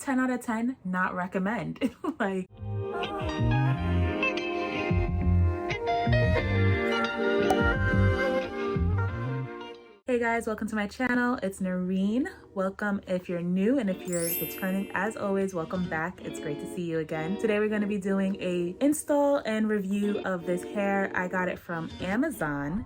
10 out of 10 not recommend. Like, hey guys, welcome to my channel. It's Noreen. Welcome if you're new, and if you're returning, as always, welcome back. It's great to see you again. Today we're going to be doing a install and review of this hair. I got it from Amazon.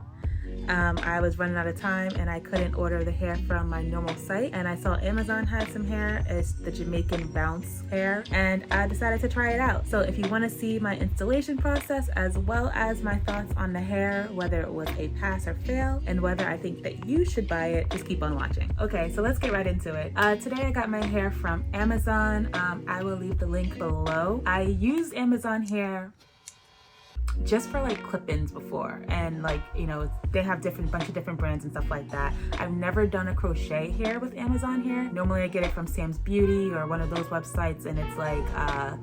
I was running out of time and I couldn't order the hair from my normal site, and I saw Amazon had some hair. It's the Jamaican bounce hair, and I decided to try it out. So if you want to see my installation process as well as my thoughts on the hair, whether it was a pass or fail, and whether I think that you should buy it, just keep on watching. Okay, so let's get right into it. Today I got my hair from Amazon. I will leave the link below. I used Amazon hair just for like clip-ins before, and like, you know, they have bunch of different brands and stuff like that. I've never done a crochet hair with Amazon hair. Normally I get it from Sam's Beauty or one of those websites, and it's like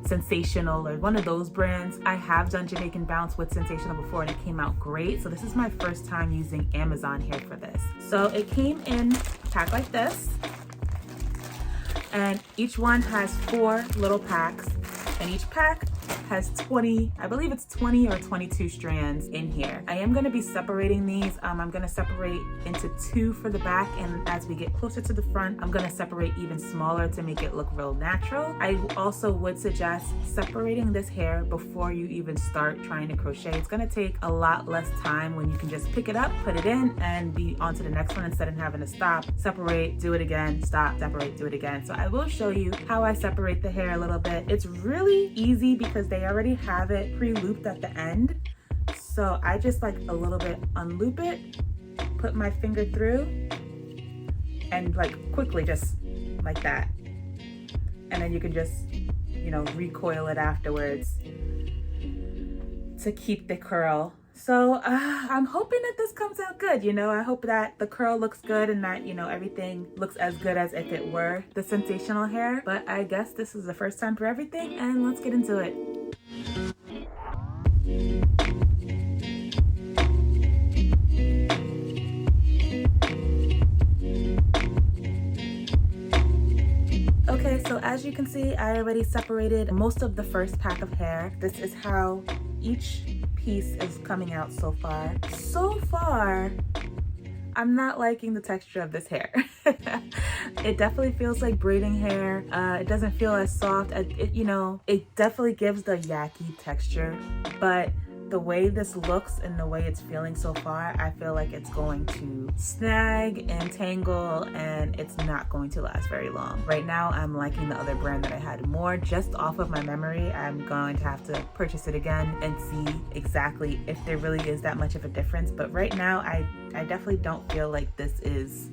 Sensational or one of those brands. I have done Jamaican bounce with Sensational before and it came out great. So this is my first time using Amazon hair for this. So it came in a pack like this, and each one has 4 little packs, and each pack has 20, I believe it's 20 or 22 strands in here. I am going to be separating these. I'm going to separate into 2 for the back, and as we get closer to the front, I'm going to separate even smaller to make it look real natural. I also would suggest separating this hair before you even start trying to crochet. It's going to take a lot less time when you can just pick it up, put it in, and be on to the next one instead of having to stop, separate, do it again, stop, separate, do it again. So I will show you how I separate the hair a little bit. It's really easy because they already have it pre-looped at the end. So I just like a little bit unloop it, put my finger through, and like quickly just like that. And then you can just, you know, recoil it afterwards to keep the curl. So I'm hoping that this comes out good, you know. I hope that the curl looks good and that, you know, everything looks as good as if it were the Sensational hair. But I guess this is the first time for everything, and let's get into it. Okay, so as you can see, I already separated most of the first pack of hair. This is how each piece is coming out so far. So far, I'm not liking the texture of this hair. It definitely feels like braiding hair. It doesn't feel as soft. You know, it definitely gives the yucky texture, but the way this looks and the way it's feeling so far, I feel like it's going to snag and tangle, and it's not going to last very long. Right now, I'm liking the other brand that I had more. Just off of my memory, I'm going to have to purchase it again and see exactly if there really is that much of a difference. But right now, I definitely don't feel like this is,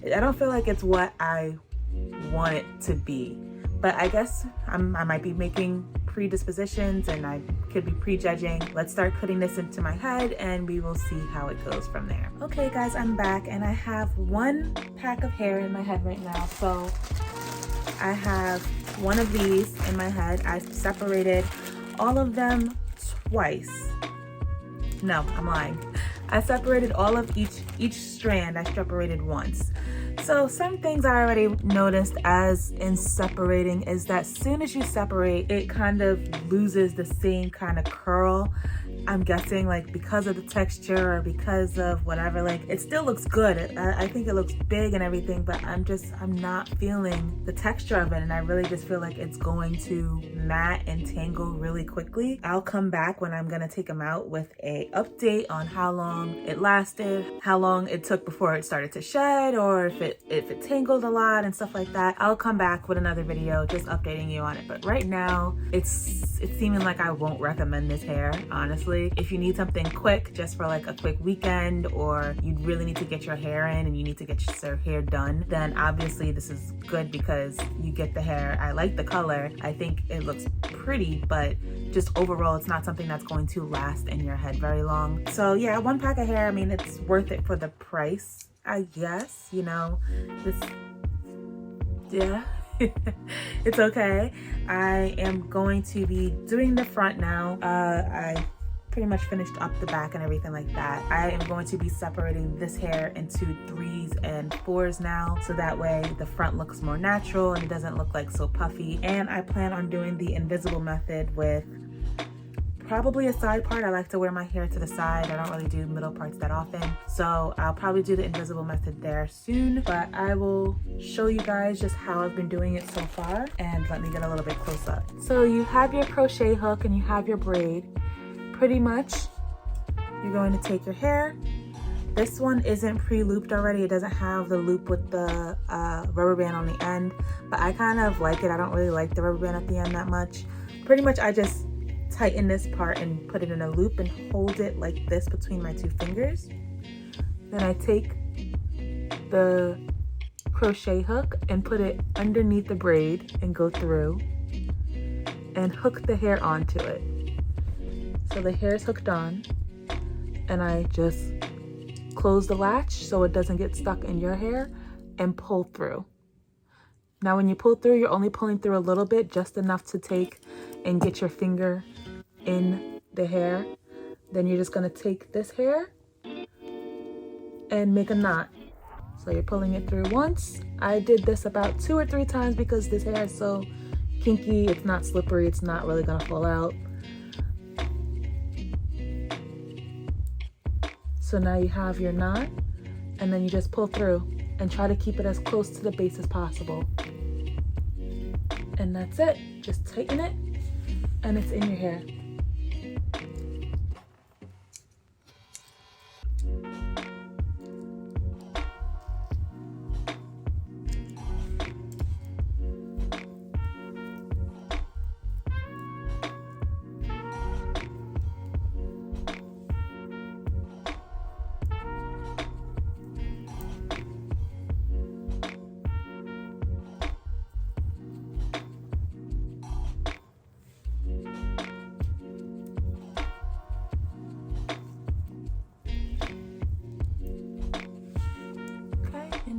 I don't feel like it's what I want it to be. But I guess I might be making predispositions and I could be prejudging. Let's start putting this into my head and we will see how it goes from there. Okay guys, I'm back and I have 1 pack of hair in my head right now. So I have 1 of these in my head. I separated all of them twice. No, I'm lying. I separated all of each strand. I separated once. So some things I already noticed as in separating is that as soon as you separate, it kind of loses the same kind of curl. I'm guessing like because of the texture or because of whatever, like it still looks good. I think it looks big and everything, but I'm not feeling the texture of it. And I really just feel like it's going to mat and tangle really quickly. I'll come back when I'm gonna take them out with a update on how long it lasted, how long it took before it started to shed, or if it tangled a lot and stuff like that. I'll come back with another video just updating you on it. But right now, it's seeming like I won't recommend this hair, honestly. If you need something quick, just for like a quick weekend, or you really need to get your hair in and you need to get your hair done, then obviously this is good because you get the hair. I like the color. I think it looks pretty, but just overall, it's not something that's going to last in your head very long. So yeah, 1 pack of hair, I mean, it's worth it for the price, I guess, you know, yeah. It's okay. I am going to be doing the front now. I pretty much finished up the back and everything like that. I am going to be separating this hair into 3s and 4s now, so that way the front looks more natural and it doesn't look like so puffy. And I plan on doing the invisible method with probably a side part. I like to wear my hair to the side. I don't really do middle parts that often. So I'll probably do the invisible method there soon, but I will show you guys just how I've been doing it so far, and let me get a little bit close up. So you have your crochet hook and you have your braid. Pretty much, you're going to take your hair. This one isn't pre-looped already. It doesn't have the loop with the rubber band on the end, but I kind of like it. I don't really like the rubber band at the end that much. Pretty much I just tighten this part and put it in a loop and hold it like this between my 2 fingers. Then I take the crochet hook and put it underneath the braid and go through and hook the hair onto it. So the hair is hooked on, and I just close the latch so it doesn't get stuck in your hair and pull through. Now when you pull through, you're only pulling through a little bit, just enough to take and get your finger in the hair. Then you're just gonna take this hair and make a knot. So you're pulling it through once. I did this about 2 or 3 times because this hair is so kinky, it's not slippery, it's not really gonna fall out. So now you have your knot, and then you just pull through and try to keep it as close to the base as possible. And that's it. Just tighten it and it's in your hair.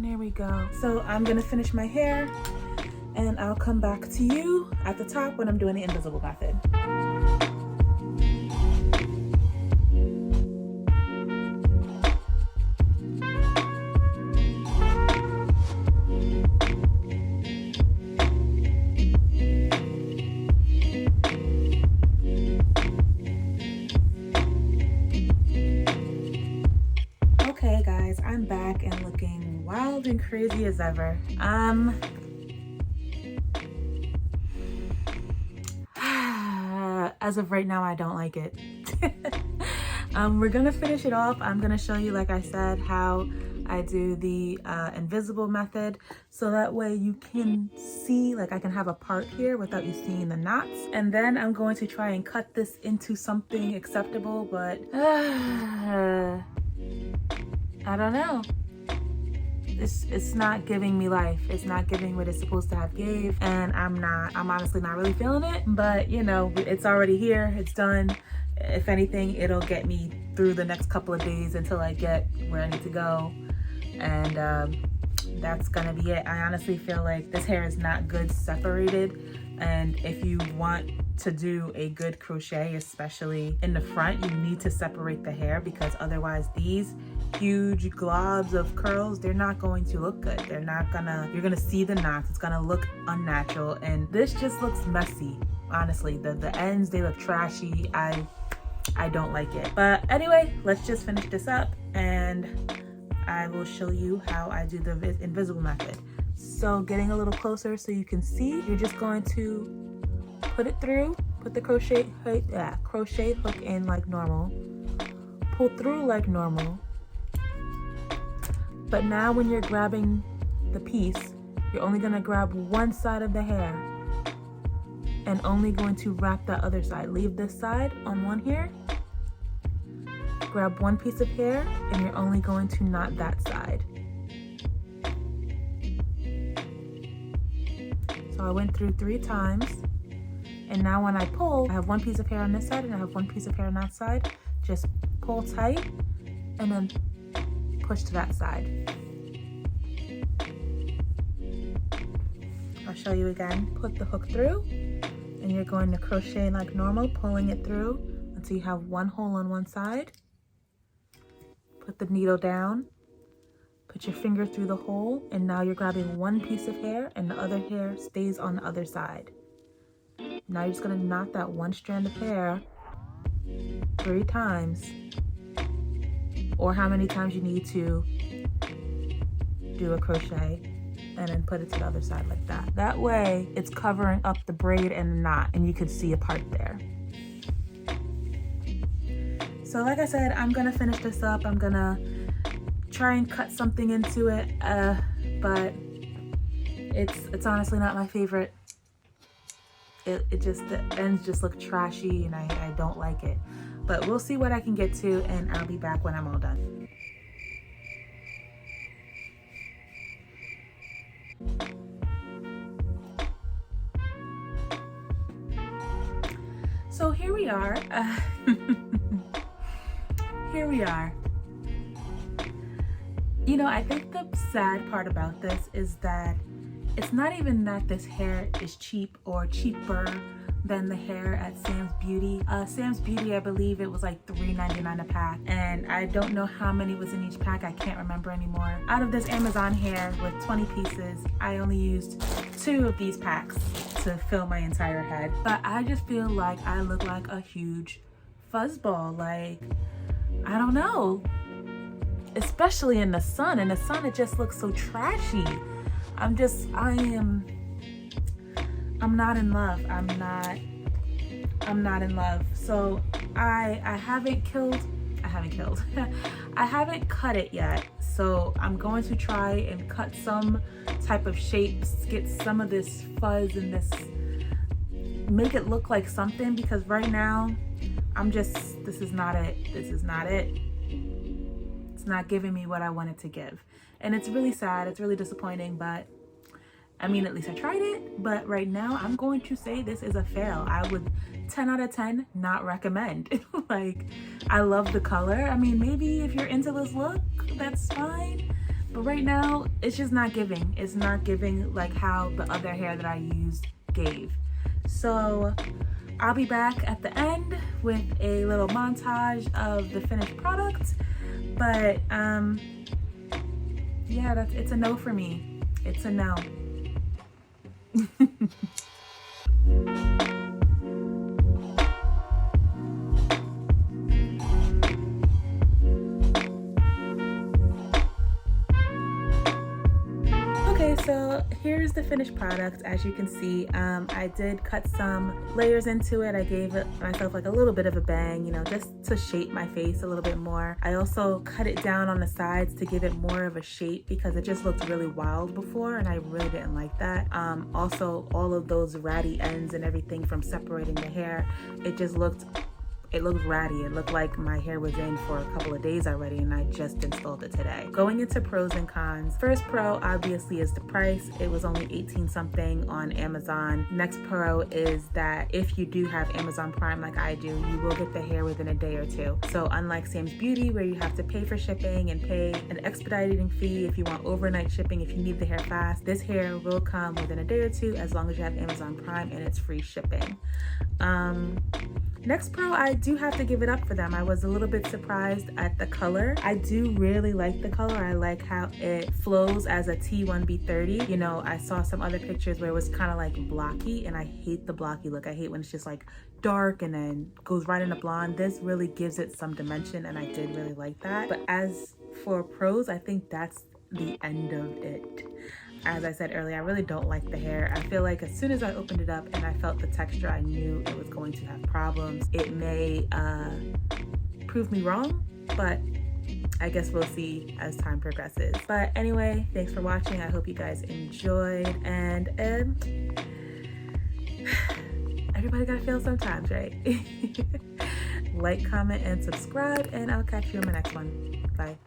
There we go. So I'm gonna finish my hair and I'll come back to you at the top when I'm doing the invisible method. Okay guys, I'm back and looking wild and crazy as ever. As of right now, I don't like it. We're gonna finish it off. I'm gonna show you, like I said, how I do the invisible method, so that way you can see, like I can have a part here without you seeing the knots. And then I'm going to try and cut this into something acceptable, but I don't know. It's not giving me life. It's not giving what it's supposed to have gave, and I'm honestly not really feeling it, but you know, it's already here, it's done. If anything, it'll get me through the next couple of days until I get where I need to go, and that's gonna be it. I honestly feel like this hair is not good separated, and if you want to do a good crochet, especially in the front, you need to separate the hair, because otherwise these huge globs of curls, they're not going to look good. You're gonna see the knots, it's gonna look unnatural, and this just looks messy. Honestly, the ends, they look trashy. I don't like it. But anyway, let's just finish this up and I will show you how I do the invisible method. So getting a little closer so you can see, you're just going to put it through, put the crochet hook in like normal, pull through like normal. But now when you're grabbing the piece, you're only gonna grab one side of the hair and only going to wrap that other side. Leave this side on one here, grab one piece of hair, and you're only going to knot that side. So I went through 3 times, and now when I pull, I have one piece of hair on this side and I have one piece of hair on that side. Just pull tight and then push to that side. I'll show you again. Put the hook through and you're going to crochet like normal, pulling it through until you have one hole on one side. Put the needle down, put your finger through the hole, and now you're grabbing one piece of hair and the other hair stays on the other side. Now you're just gonna knot that one strand of hair 3 times, or how many times you need to do a crochet, and then put it to the other side like that. That way it's covering up the braid and the knot and you can see a part there. So like I said, I'm gonna finish this up. I'm gonna try and cut something into it, but it's honestly not my favorite. It just, the ends just look trashy and I don't like it. But we'll see what I can get to, and I'll be back when I'm all done. So here we are. Here we are. You know, I think the sad part about this is that it's not even that this hair is cheap or cheaper than the hair at Sam's Beauty. Sam's Beauty, I believe it was like $3.99 a pack, and I don't know how many was in each pack. I can't remember anymore. Out of this Amazon hair with 20 pieces, I only used 2 of these packs to fill my entire head. But I just feel like I look like a huge fuzzball. Like, I don't know. Especially in the sun. In the sun, it just looks so trashy. I'm not in love. I'm not in love. So I haven't cut it yet. So I'm going to try and cut some type of shapes, get some of this fuzz and make it look like something, because right now this is not it. It's not giving me what I wanted to give. And it's really sad, it's really disappointing, but I mean, at least I tried it. But right now I'm going to say this is a fail. I would 10 out of 10 not recommend. Like, I love the color. I mean, maybe if you're into this look, that's fine. But right now, it's just not giving. It's not giving like how the other hair that I used gave. So I'll be back at the end with a little montage of the finished product. But yeah, it's a no for me. It's a no. Okay, so here's the finished product. As you can see, I did cut some layers into it. I gave myself like a little bit of a bang, you know, just to shape my face a little bit more. I also cut it down on the sides to give it more of a shape, because it just looked really wild before and I really didn't like that. Also, all of those ratty ends and everything from separating the hair, it looked ratty. It looked like my hair was in for a couple of days already and I just installed it today. Going into pros and cons. First pro obviously is the price. It was only 18 something on Amazon. Next pro is that if you do have Amazon Prime like I do, you will get the hair within a day or 2. So unlike Sam's Beauty, where you have to pay for shipping and pay an expediting fee if you want overnight shipping, if you need the hair fast, this hair will come within a day or 2 as long as you have Amazon Prime and it's free shipping. Next pro, I do have to give it up for them. I was a little bit surprised at the color. I do really like the color. I like how it flows as a T1B30. You know, I saw some other pictures where it was kind of like blocky, and I hate the blocky look. I hate when it's just like dark and then goes right into blonde. This really gives it some dimension, and I did really like that. But as for pros, I think that's the end of it. As I said earlier, I really don't like the hair. I feel like as soon as I opened it up and I felt the texture, I knew it was going to have problems. It may prove me wrong, but I guess we'll see as time progresses. But anyway, thanks for watching. I hope you guys enjoyed, and everybody gotta fail sometimes, right? Like, comment, and subscribe, and I'll catch you in my next one. Bye.